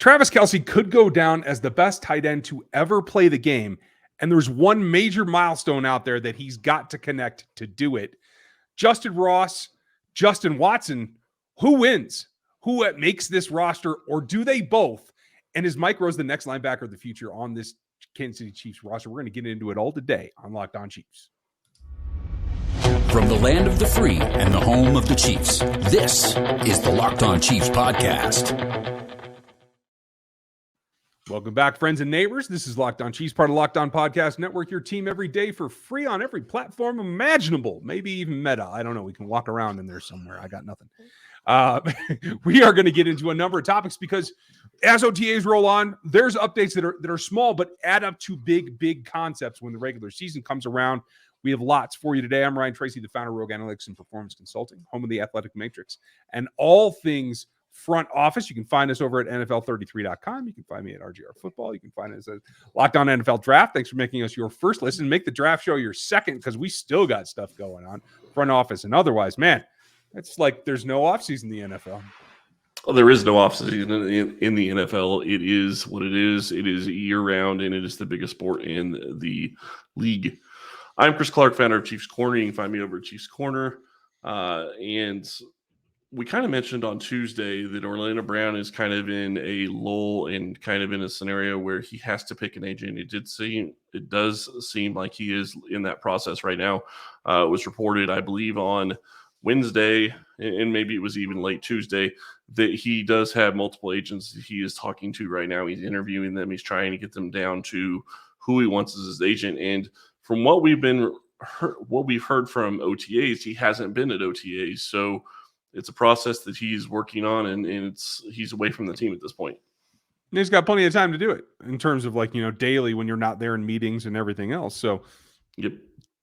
Travis Kelce could go down as the best tight end to ever play the game. And there's one major milestone out there that he's got to connect to do it. Justin Ross, Justin Watson, who wins? Who makes this roster, or do they both? And is Mike Rose the next linebacker of the future on this Kansas City Chiefs roster? We're going to get into it all today on Locked On Chiefs. From the land of the free and the home of the Chiefs, this is the Locked On Chiefs podcast. Welcome back, friends and neighbors. This is Locked On Chiefs, part of Locked On Podcast Network, your team every day for free on every platform imaginable, maybe even Meta. I don't know. We can walk around in there somewhere. I got nothing. We are going to get into a number of topics because as OTAs roll on, there's updates that are small but add up to big concepts when the regular season comes around. We have lots for you today. I'm Ryan Tracy, the founder of Rogue Analytics and Performance Consulting, home of the Athletic Matrix, and all things front office. You can find us over at NFL33.com. You can find me at RGR Football. You can find us at Locked On NFL Draft. Thanks for making us your first listen. Make the draft show your second because we still got stuff going on, front office and otherwise. Man, it's like there's no offseason in the NFL. Well, there is no offseason in the NFL. It is what it is. It is year-round, and it is the biggest sport in the league. I'm Chris Clark, founder of Chiefs Corner. You can find me over at Chiefs Corner. And we kind of mentioned on Tuesday that Orlando Brown is kind of in a lull and kind of in a scenario where he has to pick an agent. It does seem like he is in that process right now. It was reported, I believe, on Wednesday, and maybe it was even late Tuesday, that he does have multiple agents that he is talking to right now. He's interviewing them. He's trying to get them down to who he wants as his agent. And from what we've heard from OTAs, he hasn't been at OTAs. So it's a process that he's working on, and he's away from the team at this point. And he's got plenty of time to do it in terms of daily when you're not there in meetings and everything else. So, yep.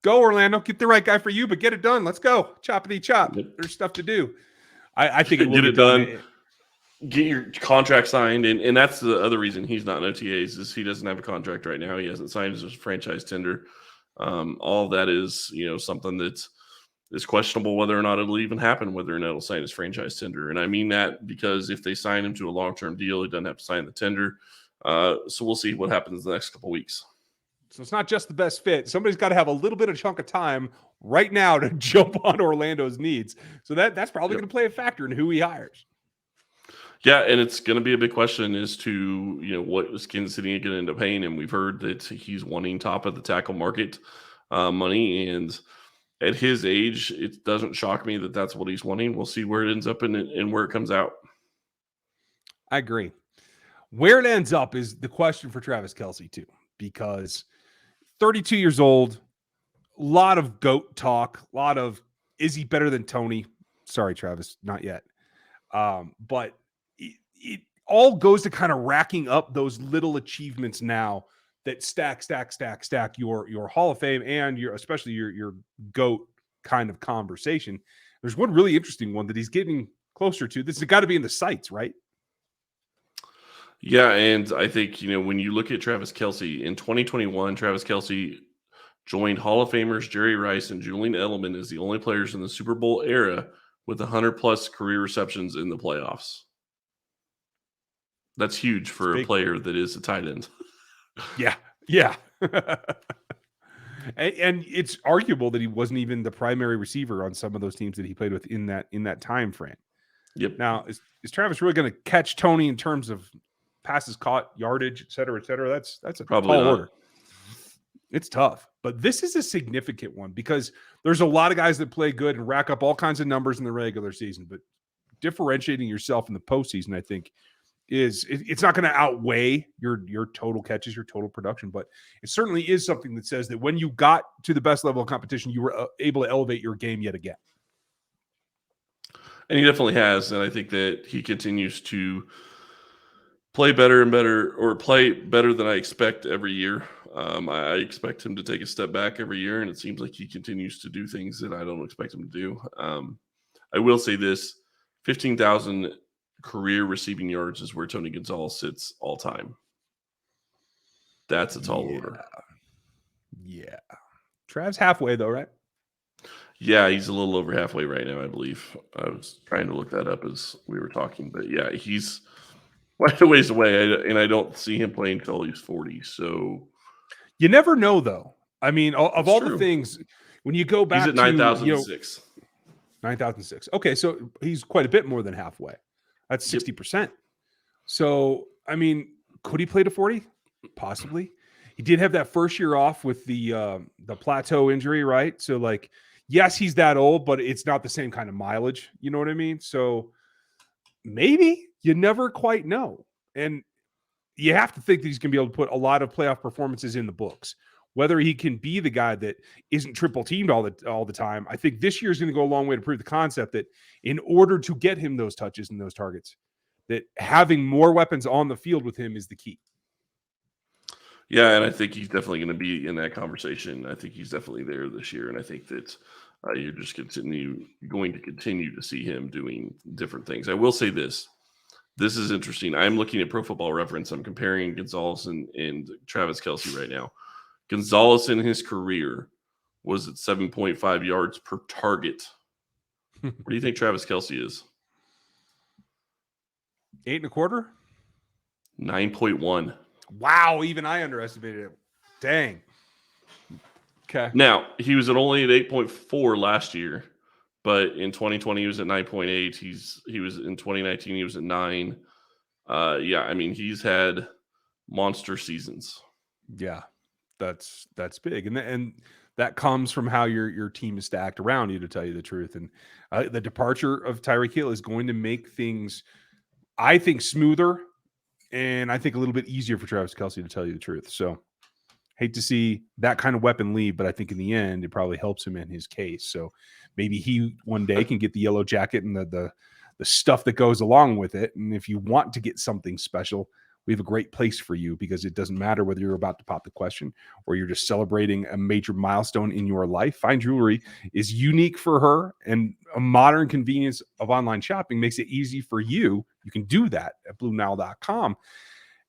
Go Orlando, get the right guy for you, but get it done. Let's go. Choppity chop. Yep. There's stuff to do. I think it will get it done. Get your contract signed, and that's the other reason he's not in OTAs is he doesn't have a contract right now. He hasn't signed his franchise tender. All that is, something that's questionable whether or not it'll even happen, whether or not it'll sign his franchise tender. And I mean that because if they sign him to a long-term deal, he doesn't have to sign the tender. So we'll see what happens in the next couple of weeks. So it's not just the best fit. Somebody's got to have a little bit of chunk of time right now to jump on Orlando's needs. So that's probably going to play a factor in who he hires. Yeah, and it's going to be a big question as to, what is Kansas City going to end up paying him. We've heard that he's wanting top of the tackle market money, and at his age, it doesn't shock me that that's what he's wanting. We'll see where it ends up and where it comes out. I agree. Where it ends up is the question for Travis Kelce, too, because 32 years old, a lot of GOAT talk, a lot of, is he better than Tony? Sorry, Travis, not yet. But it all goes to kind of racking up those little achievements now that stack your Hall of Fame and especially your GOAT kind of conversation. There's one really interesting one that he's getting closer to. This has got to be in the sights, right? Yeah, and I think, when you look at Travis Kelce, in 2021, Travis Kelce joined Hall of Famers Jerry Rice and Julian Edelman as the only players in the Super Bowl era with 100-plus career receptions in the playoffs. That's huge for a player that is a tight end. Yeah. And it's arguable that he wasn't even the primary receiver on some of those teams that he played with in that time frame. Yep. Now, is Travis really going to catch Tony in terms of passes caught, yardage, et cetera, et cetera? That's a probably tall not. order. It's tough, but this is a significant one because there's a lot of guys that play good and rack up all kinds of numbers in the regular season, but differentiating yourself in the postseason, I think, it's not going to outweigh your total catches, your total production, but it certainly is something that says that when you got to the best level of competition, you were able to elevate your game yet again. And he definitely has, and I think that he continues to play better and better, or play better than I expect every year. I expect him to take a step back every year, and it seems like he continues to do things that I don't expect him to do. I will say this, 15,000 career receiving yards is where Tony Gonzalez sits all time. That's a tall order. Yeah. Trav's halfway though, right? Yeah, he's a little over halfway right now, I believe. I was trying to look that up as we were talking, but yeah, he's quite a ways away, and I don't see him playing until he's 40. So you never know, though. I mean, of all the things, when you go back he's at to 9,006. 9,006. Okay, so he's quite a bit more than halfway. That's 60%. So, I mean, could he play to 40? Possibly. He did have that first year off with the plateau injury, right? So, like, yes, he's that old, but it's not the same kind of mileage. You know what I mean? So maybe you never quite know. And you have to think that he's going to be able to put a lot of playoff performances in the books. Whether he can be the guy that isn't triple teamed all the time, I think this year is going to go a long way to prove the concept that in order to get him those touches and those targets, that having more weapons on the field with him is the key. Yeah, and I think he's definitely going to be in that conversation. I think he's definitely there this year, and I think that you're just going to continue to see him doing different things. I will say this. This is interesting. I'm looking at Pro Football Reference. I'm comparing Gonzalez and Travis Kelce right now. Gonzalez in his career was at 7.5 yards per target. What do you think Travis Kelce is? 8.25? 9.1. Wow, even I underestimated it. Dang. Okay. Now, he was only at 8.4 last year, but in 2020 he was at 9.8. He was in 2019 he was at 9. Yeah, I mean, he's had monster seasons. Yeah. That's big. And that comes from how your team is stacked around you, to tell you the truth. And the departure of Tyreek Hill is going to make things, I think, smoother, and I think a little bit easier for Travis Kelce, to tell you the truth. So hate to see that kind of weapon leave, but I think in the end, it probably helps him in his case. So maybe he one day can get the yellow jacket and the stuff that goes along with it. And if you want to get something special, we have a great place for you, because it doesn't matter whether you're about to pop the question or you're just celebrating a major milestone in your life. Fine Jewelry is unique for her, and a modern convenience of online shopping makes it easy for you. You can do that at BlueNile.com.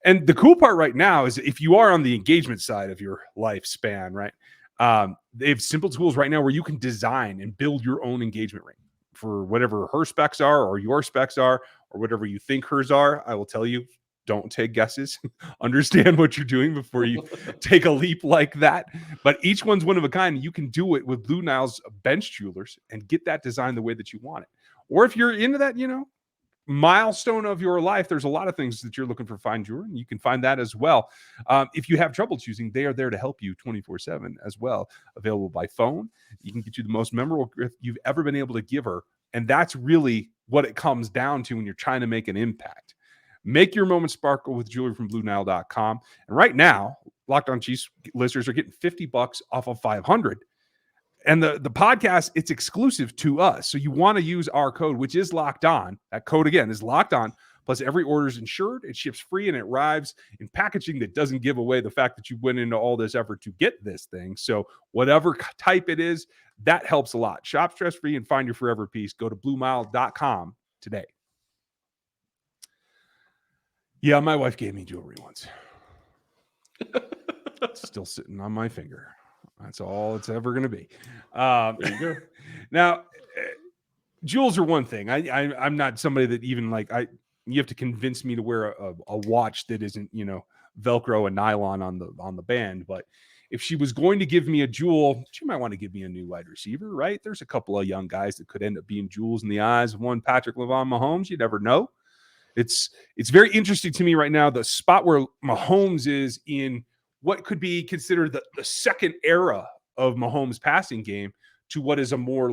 And the cool part right now is if you are on the engagement side of your lifespan, right? They have simple tools right now where you can design and build your own engagement ring for whatever her specs are or your specs are or whatever you think hers are. I will tell you, don't take guesses. Understand what you're doing before you take a leap like that. But each one's one of a kind. You can do it with Blue Nile's bench jewelers and get that design the way that you want it. Or if you're into that, milestone of your life, there's a lot of things that you're looking for fine jewelry, and you can find that as well. If you have trouble choosing, they are there to help you 24/7 as well. Available by phone. You can get you the most memorable gift you've ever been able to give her. And that's really what it comes down to when you're trying to make an impact. Make your moment sparkle with jewelry from BlueNile.com. And right now, Locked On Chiefs listeners are getting $50 off of $500. And the podcast, it's exclusive to us. So you want to use our code, which is Locked On. That code, again, is Locked On. Plus, every order is insured. It ships free, and it arrives in packaging that doesn't give away the fact that you went into all this effort to get this thing. So whatever type it is, that helps a lot. Shop stress-free and find your forever piece. Go to BlueNile.com today. Yeah, my wife gave me jewelry once. It's still sitting on my finger. That's all it's ever going to be. There you go. Now, jewels are one thing. I'm not somebody that even you have to convince me to wear a watch that isn't, Velcro and nylon on the band. But if she was going to give me a jewel, she might want to give me a new wide receiver, right? There's a couple of young guys that could end up being jewels in the eyes of one Patrick Mahomes. You never know. It's very interesting to me right now, the spot where Mahomes is in what could be considered the second era of Mahomes' passing game to what is a more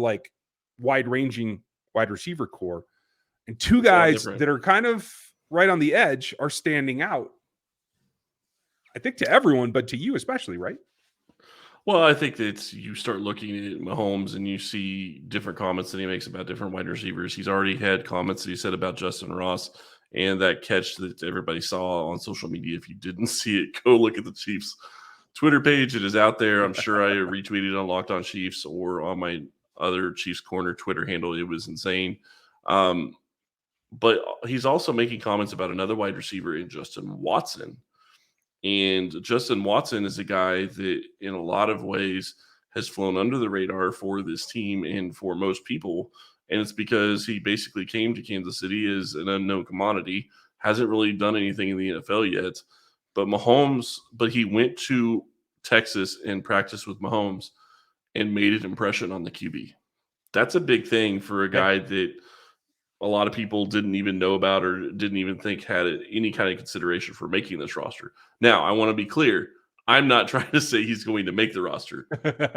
wide-ranging wide receiver core. And two guys that are kind of right on the edge are standing out, I think, to everyone, but to you especially, right? Well, I think that you start looking at Mahomes and you see different comments that he makes about different wide receivers. He's already had comments that he said about Justyn Ross and that catch that everybody saw on social media. If you didn't see it, go look at the Chiefs Twitter page. It is out there. I'm sure I retweeted on Locked On Chiefs or on my other Chiefs Corner Twitter handle. It was insane. But he's also making comments about another wide receiver in Justyn Watson. And Justyn Watson is a guy that in a lot of ways has flown under the radar for this team and for most people. And it's because he basically came to Kansas City as an unknown commodity, hasn't really done anything in the NFL yet. But Mahomes, he went to Texas and practiced with Mahomes and made an impression on the QB. That's a big thing for a guy that a lot of people didn't even know about or didn't even think had any kind of consideration for making this roster. Now, I want to be clear. I'm not trying to say he's going to make the roster,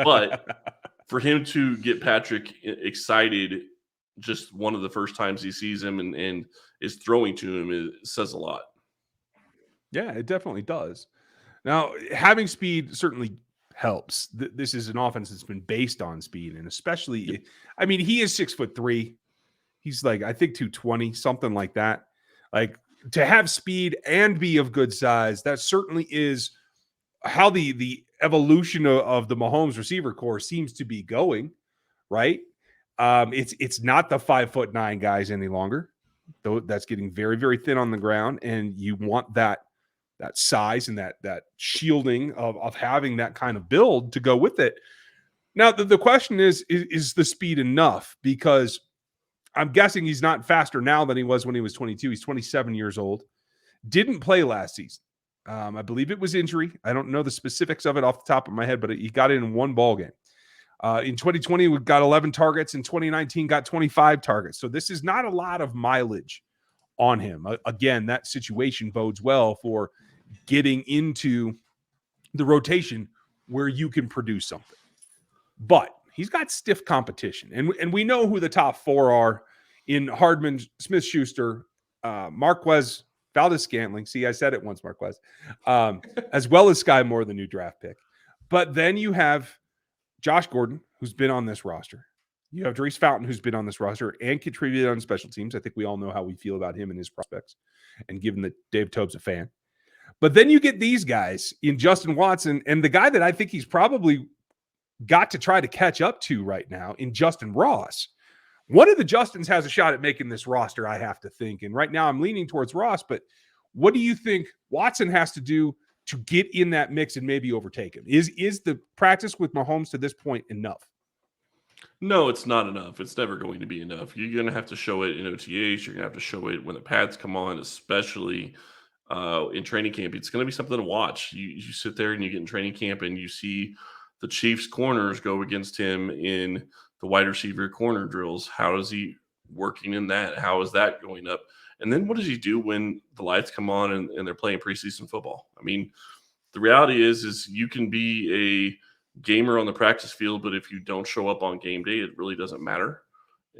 but for him to get Patrick excited just one of the first times he sees him and is throwing to him, it says a lot. Yeah, it definitely does. Now, having speed certainly helps. This is an offense that's been based on speed, and especially, I mean, he is 6'3". He's like, I think 220, something like that. Like, to have speed and be of good size, that certainly is how the evolution of the Mahomes receiver core seems to be going, right? It's not the 5'9" guys any longer. Though that's getting very, very thin on the ground, and you want that size and that shielding of having that kind of build to go with it. Now, the question is the speed enough? Because I'm guessing he's not faster now than he was when he was 22. He's 27 years old. Didn't play last season. I believe it was injury. I don't know the specifics of it off the top of my head, but he got in one ball game. In 2020, we got 11 targets. In 2019, got 25 targets. So this is not a lot of mileage on him. Again, that situation bodes well for getting into the rotation where you can produce something. But he's got stiff competition. And we know who the top four are in Hardman, Smith-Schuster, Marquez, Valdez-Scantling. See, I said it once, Marquez. As well as Sky Moore, the new draft pick. But then you have Josh Gordon, who's been on this roster. You have Dries Fountain, who's been on this roster and contributed on special teams. I think we all know how we feel about him and his prospects, and given that Dave Toeb's a fan. But then you get these guys in Justin Watson, and the guy that I think he's probably got to try to catch up to right now in Justin Ross. One of the Justins has a shot at making this roster, I have to think. And right now I'm leaning towards Ross, but what do you think Watson has to do to get in that mix and maybe overtake him? Is the practice with Mahomes to this point enough? No, it's not enough. It's never going to be enough. You're going to have to show it in OTAs. You're going to have to show it when the pads come on, especially in training camp. It's going to be something to watch. You sit there and you get in training camp and you see the Chiefs corners go against him in the wide receiver corner drills. How is he working in that? How is that going up? And then what does he do when the lights come on and they're playing preseason football? I mean, the reality is you can be a gamer on the practice field, but if you don't show up on game day, it really doesn't matter.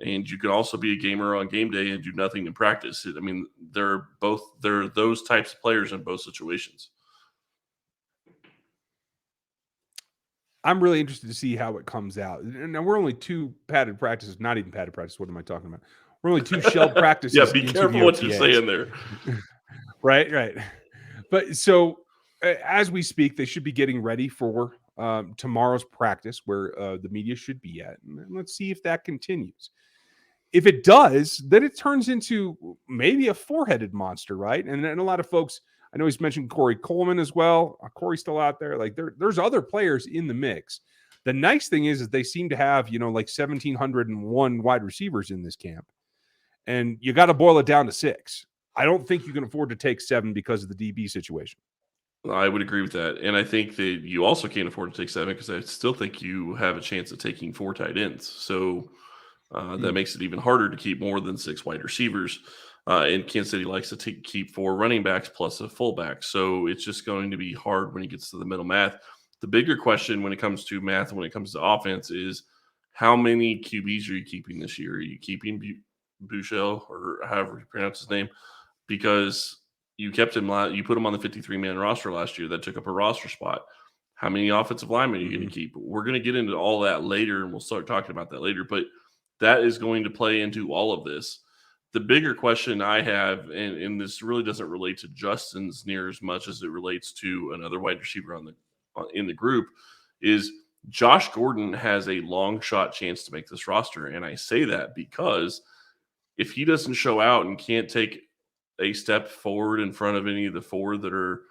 And you can also be a gamer on game day and do nothing in practice. I mean, they're those types of players in both situations. I'm really interested to see how it comes out. Now, we're only two padded practices, not even padded practice. What am I talking about? We're only two shelled practices. Yeah, be careful what you're saying there. Right. But so as we speak, they should be getting ready for tomorrow's practice where the media should be at. And let's see if that continues. If it does, then it turns into maybe a four-headed monster, right? And a lot of folks, I know he's mentioned Corey Coleman as well. Corey's still out there. Like there's other players in the mix. The nice thing is they seem to have, like 1,701 wide receivers in this camp. And you got to boil it down to 6. I don't think you can afford to take 7 because of the DB situation. I would agree with that. And I think that you also can't afford to take 7 because I still think you have a chance of taking 4 tight ends. So that makes it even harder to keep more than 6 wide receivers. And Kansas City likes to keep 4 running backs plus a fullback. So it's just going to be hard when it gets to the middle math. The bigger question when it comes to math, when it comes to offense, is how many QBs are you keeping this year? Are you keeping Bouchel, or however you pronounce his name? Because you kept him, you put him on the 53-man roster last year. That took up a roster spot. How many offensive linemen are you going to keep? We're going to get into all that later, and we'll start talking about that later. But that is going to play into all of this. The bigger question I have, and this really doesn't relate to Justyn's near as much as it relates to another wide receiver in the group, is Josh Gordon has a long shot chance to make this roster. And I say that because if he doesn't show out and can't take a step forward in front of any of the 4 that are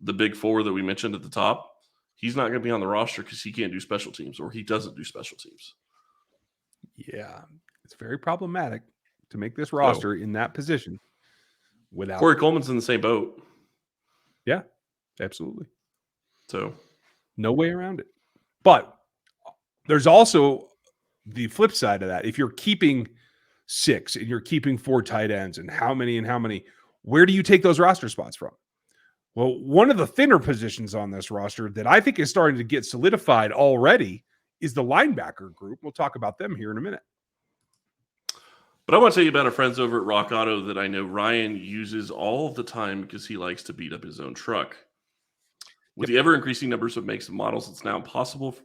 the big 4 that we mentioned at the top, he's not going to be on the roster because he can't do special teams, or he doesn't do special teams. Yeah, it's very problematic to make this roster in that position without Corey Coleman's in the same boat. Yeah, absolutely. So no way around it. But there's also the flip side of that. If you're keeping 6 and you're keeping 4 tight ends and how many, where do you take those roster spots from? Well, one of the thinner positions on this roster that I think is starting to get solidified already is the linebacker group. We'll talk about them here in a minute. But I want to tell you about our friends over at Rock Auto that I know Ryan uses all of the time because he likes to beat up his own truck. With the ever-increasing numbers of makes and models, it's now impossible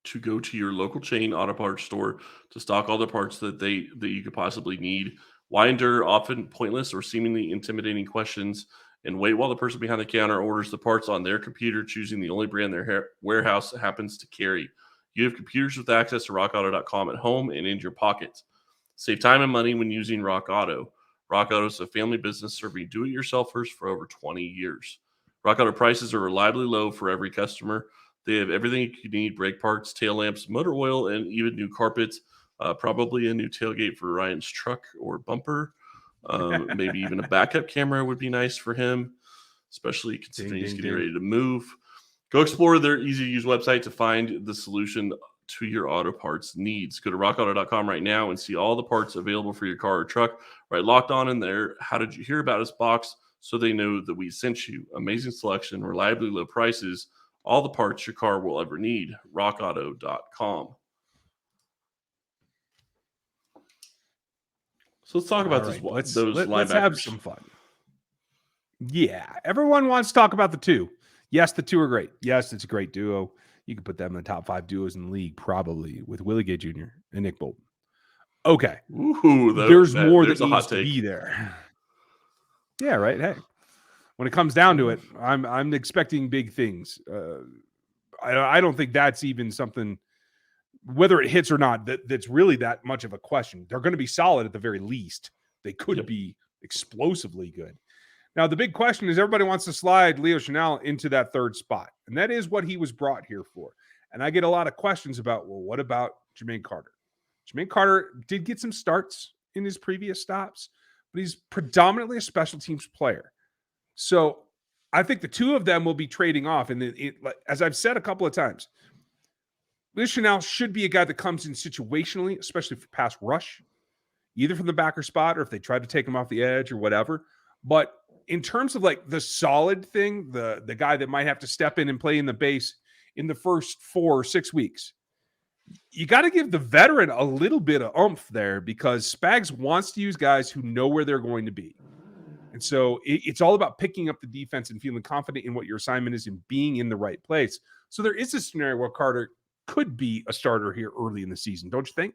to go to your local chain auto parts store to stock all the parts that you could possibly need. Why endure often pointless or seemingly intimidating questions and wait while the person behind the counter orders the parts on their computer, choosing the only brand their warehouse happens to carry? You have computers with access to rockauto.com at home and in your pocket. Save time and money when using Rock Auto. Rock Auto is a family business serving do-it-yourselfers for over 20 years. Rock Auto prices are reliably low for every customer. They have everything you need: brake parts, tail lamps, motor oil, and even new carpets. Probably a new tailgate for Ryan's truck or bumper. Maybe even a backup camera would be nice for him, especially considering he's getting ready to move. Go explore their easy-to-use website to find the solution to your auto parts needs. Go to rockauto.com right now and see all the parts available for your car or truck. Right, locked on in there. How did you hear about us box? So they know that we sent you. Amazing selection, reliably low prices, all the parts your car will ever need. rockauto.com. So let's talk about those linebackers. Let's have some fun. Yeah, everyone wants to talk about the 2. Yes, the 2 are great. Yes, it's a great duo. You can put them in the top 5 duos in the league, probably, with Willie Gay Jr. and Nick Bolton. Okay. Ooh, there's more that needs to be there. Yeah, right. Hey, when it comes down to it, I'm expecting big things. I don't think that's even something, whether it hits or not, that's really that much of a question. They're going to be solid at the very least. They could be explosively good. Now, the big question is everybody wants to slide Leo Chenal into that 3rd spot, and that is what he was brought here for. And I get a lot of questions about, well, what about Jermaine Carter? Jermaine Carter did get some starts in his previous stops, but he's predominantly a special teams player. So I think the 2 of them will be trading off. And as I've said a couple of times, Leo Chenal should be a guy that comes in situationally, especially for pass rush, either from the backer spot or if they try to take him off the edge or whatever. But in terms of like the solid thing, the guy that might have to step in and play in the base in the first 4 or 6 weeks, you got to give the veteran a little bit of oomph there, because Spags wants to use guys who know where they're going to be. And so it's all about picking up the defense and feeling confident in what your assignment is and being in the right place. So there is a scenario where Carter could be a starter here early in the season, don't you think?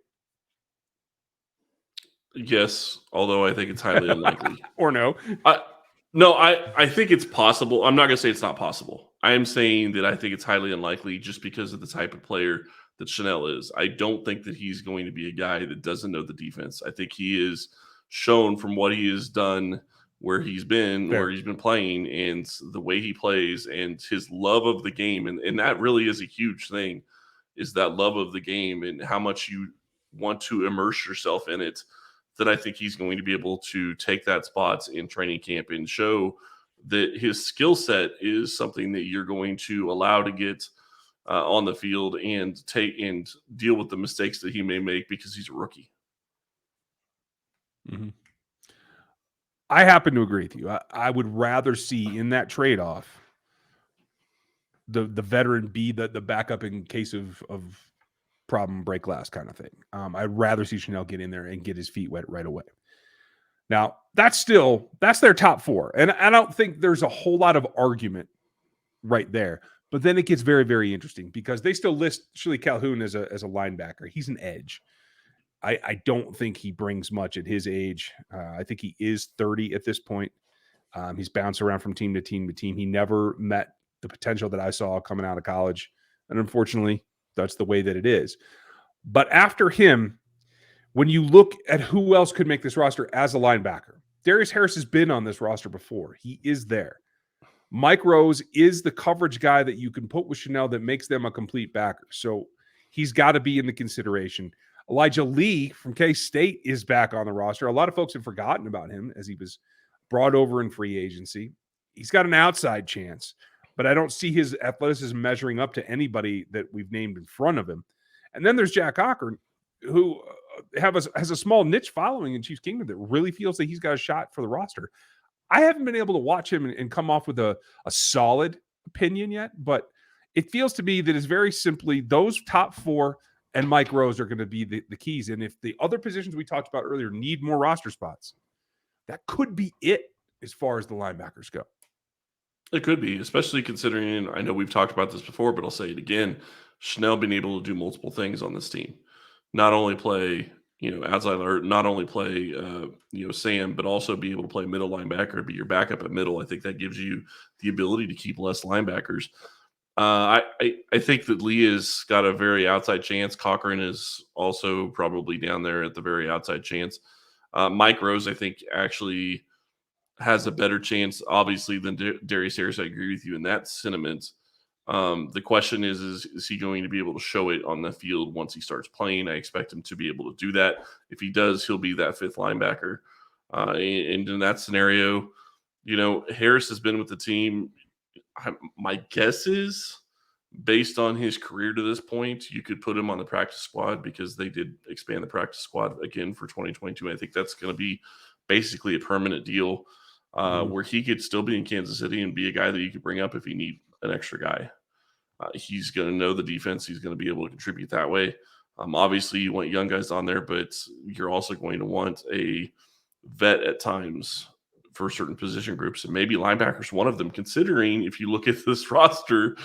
Yes, although I think it's highly unlikely. Or no? I think it's possible. I'm not going to say it's not possible. I am saying that I think it's highly unlikely just because of the type of player that Chenal is. I don't think that he's going to be a guy that doesn't know the defense. I think he is shown from what he has done, where he's been playing, and the way he plays and his love of the game. And that really is a huge thing, is that love of the game and how much you want to immerse yourself in it, that I think he's going to be able to take that spot in training camp and show that his skill set is something that you're going to allow to get on the field and take and deal with the mistakes that he may make because he's a rookie. Mm-hmm. I happen to agree with you. I would rather see in that trade-off the veteran be the backup in case of problem, break glass kind of thing. I'd rather see Chenal get in there and get his feet wet right away. Now, that's their top 4. And I don't think there's a whole lot of argument right there. But then it gets very, very interesting because they still list Shirley Calhoun as a linebacker. He's an edge. I don't think he brings much at his age. I think he is 30 at this point. He's bounced around from team to team to team. He never met the potential that I saw coming out of college. And unfortunately, that's the way that it is. But after him, when you look at who else could make this roster as a linebacker, Darius Harris has been on this roster before. He is there. Mike Rose is the coverage guy that you can put with Chenal that makes them a complete backer. So he's got to be in the consideration. Elijah Lee from K-State is back on the roster. A lot of folks have forgotten about him as he was brought over in free agency. He's got an outside chance, but I don't see his athleticism measuring up to anybody that we've named in front of him. And then there's Jack Cochran, who has a small niche following in Chiefs Kingdom that really feels that he's got a shot for the roster. I haven't been able to watch him and come off with a solid opinion yet, but it feels to me that it's very simply those top four and Mike Rose are going to be the keys. And if the other positions we talked about earlier need more roster spots, that could be it as far as the linebackers go. It could be, especially considering, I know we've talked about this before, but I'll say it again, Chanel being able to do multiple things on this team. Not only play, outside, or not only play, Sam, but also be able to play middle linebacker, be your backup at middle. I think that gives you the ability to keep less linebackers. I think that Lee has got a very outside chance. Cochran is also probably down there at the very outside chance. Mike Rose, I think, actually has a better chance, obviously, than Darius Harris. I agree with you in that sentiment. The question is he going to be able to show it on the field once he starts playing? I expect him to be able to do that. If he does, he'll be that fifth linebacker. And in that scenario, Harris has been with the team. My guess is, based on his career to this point, you could put him on the practice squad because they did expand the practice squad again for 2022. I think that's going to be basically a permanent deal where he could still be in Kansas City and be a guy that you could bring up if you need an extra guy. He's going to know the defense. He's going to be able to contribute that way. Obviously, you want young guys on there, but you're also going to want a vet at times for certain position groups, and maybe linebacker's one of them, considering if you look at this roster,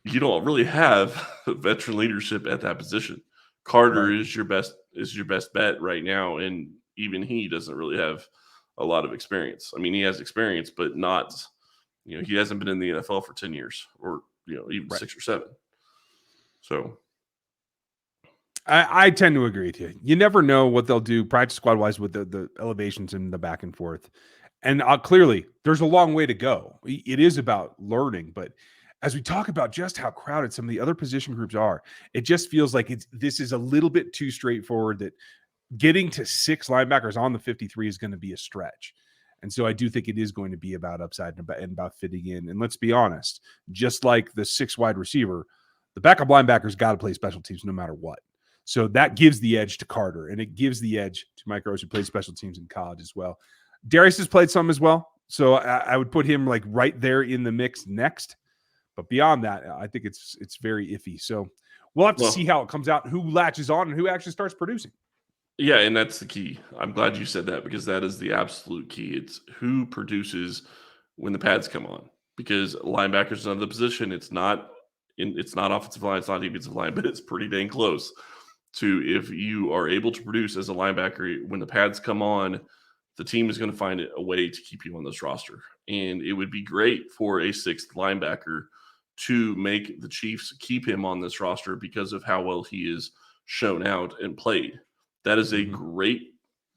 you don't really have veteran leadership at that position. Carter is your best bet right now, and even he doesn't really have a lot of experience. I mean, he has experience, but not, he hasn't been in the NFL for 10 years or, even 6 or 7. So I tend to agree with you. You never know what they'll do practice squad wise with the elevations and the back and forth. And clearly there's a long way to go. It is about learning, but as we talk about just how crowded some of the other position groups are, it just feels like this is a little bit too straightforward that getting to 6 linebackers on the 53 is going to be a stretch. And so I do think it is going to be about upside and about fitting in. And let's be honest, just like the 6 wide receiver, the backup linebackers got to play special teams no matter what. So that gives the edge to Carter, and it gives the edge to Mike Rose, who played special teams in college as well. Darius has played some as well, so I would put him like right there in the mix next. But beyond that, I think it's very iffy. So we'll have to see how it comes out, who latches on and who actually starts producing. Yeah, and that's the key. I'm glad you said that because that is the absolute key. It's who produces when the pads come on. Because linebackers is another position. It's not offensive line, it's not defensive line, but it's pretty dang close to if you are able to produce as a linebacker when the pads come on, the team is going to find a way to keep you on this roster. And it would be great for a 6th linebacker to make the Chiefs keep him on this roster because of how well he is shown out and played. That is a great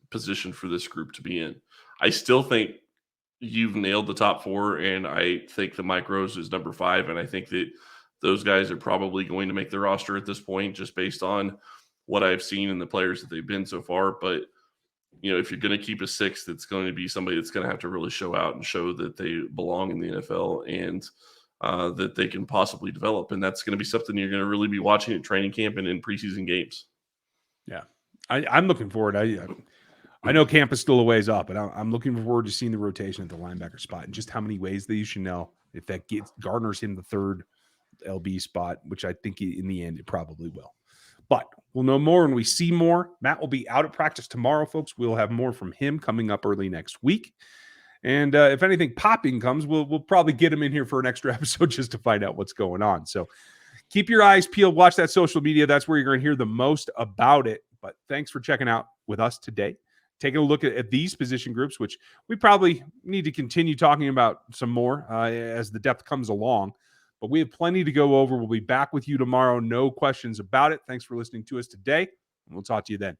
position for this group to be in. I still think you've nailed the top 4, and I think that Mike Rose is number 5, and I think that those guys are probably going to make the roster at this point just based on what I've seen in the players that they've been so far. But, if you're going to keep a 6th, it's going to be somebody that's going to have to really show out and show that they belong in the NFL and that they can possibly develop. And that's going to be something you're going to really be watching at training camp and in preseason games. Yeah. I'm looking forward. I know camp is still a ways off, but I'm looking forward to seeing the rotation at the linebacker spot and just how many ways they use Chanel. If that garners him the 3rd LB spot, which I think in the end it probably will. But we'll know more when we see more. Matt will be out at practice tomorrow, folks. We'll have more from him coming up early next week. And if anything popping comes, we'll probably get him in here for an extra episode just to find out what's going on. So keep your eyes peeled. Watch that social media. That's where you're going to hear the most about it. But thanks for checking out with us today. Taking a look at these position groups, which we probably need to continue talking about some more as the depth comes along. But we have plenty to go over. We'll be back with you tomorrow. No questions about it. Thanks for listening to us today. And we'll talk to you then.